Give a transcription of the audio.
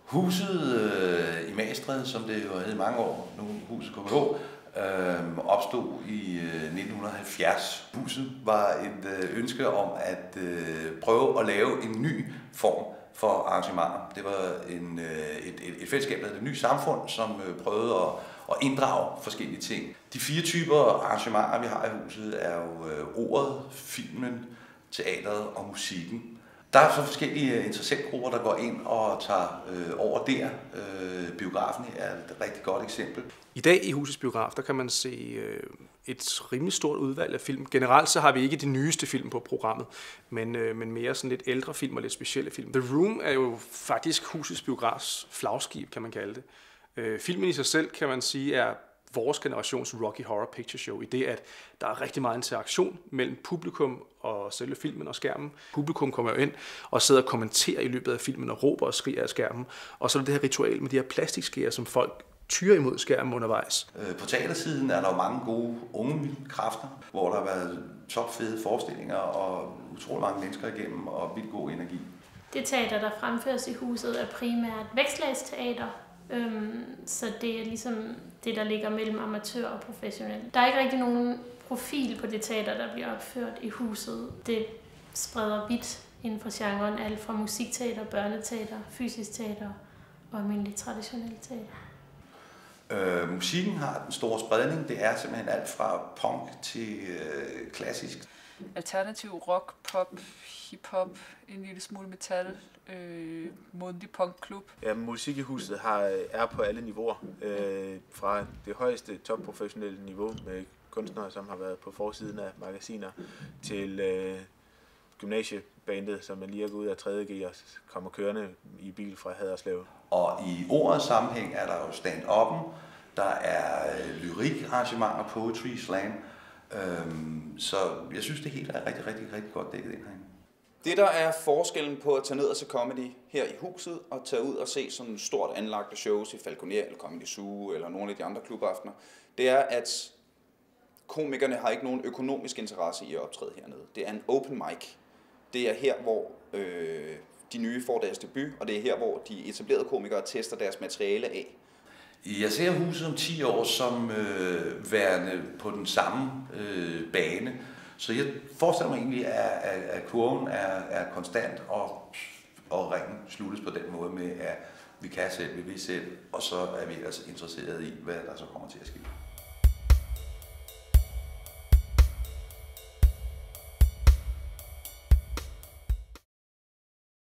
Huset i Magstræde, som det jo hed i mange år, nu huset KBH, opstod i 1970. Huset var et ønske om at prøve at lave en ny form for arrangementer. Det var et fællesskab, der hed Det Nye Samfund, som prøvede at inddrage forskellige ting. De 4 typer arrangementer, vi har i huset, er jo ordet, filmen, teateret og musikken. Der er så forskellige interessentgrupper, der går ind og tager over der. Biografen er et rigtig godt eksempel. I dag i Husets Biograf, der kan man se et rimelig stort udvalg af film. Generelt så har vi ikke de nyeste film på programmet, men mere sådan lidt ældre film og lidt specielle film. The Room er jo faktisk Husets Biografs flagskib, kan man kalde det. Filmen i sig selv, kan man sige, er vores generations Rocky Horror Picture Show, i det, at der er rigtig meget interaktion mellem publikum og selve filmen og skærmen. Publikum kommer jo ind og sidder og kommenterer i løbet af filmen og råber og skriger af skærmen. Og så er det her ritual med de her plastikskeer, som folk tyrer imod skærmen undervejs. På teatersiden er der jo mange gode unge kræfter, hvor der har været topfede forestillinger og utrolig mange mennesker igennem og vildt god energi. Det teater, der fremføres i huset, er primært vækstlagsteater. Så det er ligesom det, der ligger mellem amatør og professionel. Der er ikke rigtig nogen profil på det teater, der bliver opført i huset. Det spreder vidt inden for genren, alt fra musikteater, børneteater, fysisk teater og almindelig traditionelt teater. Musikken har den store spredning. Det er simpelthen alt fra punk til klassisk. Alternativ rock, pop, hip-hop, en lille smule metal, Mundi Punk Klub. Ja, musik i huset er på alle niveauer. Fra det højeste topprofessionelle niveau med kunstnere, som har været på forsiden af magasiner, til gymnasiebandet, som man lige er gået ud af 3.G og kommer kørende i bil fra Haderslev. Og i ordets sammenhæng er der jo stand-up'en, der er lyrik-arrangementer, poetry, slam. Så jeg synes, det hele er rigtig godt dækket ind herinde. Det, der er forskellen på at tage ned og se comedy her i huset, og tage ud og se sådan stort anlagte shows i Falconer eller Comedy Zoo eller nogle af de andre klubaftener, det er, at komikerne har ikke nogen økonomisk interesse i at optræde hernede. Det er en open mic. Det er her, hvor de nye får deres debut, og det er her, hvor de etablerede komikere tester deres materiale af. Jeg ser huset om 10 år som værende på den samme bane. Så jeg forestiller mig egentlig, at kurven er konstant, og ringen sluttes på den måde med, at vi kan selv, vi vil selv, og så er vi altså interesserede i, hvad der så kommer til at ske.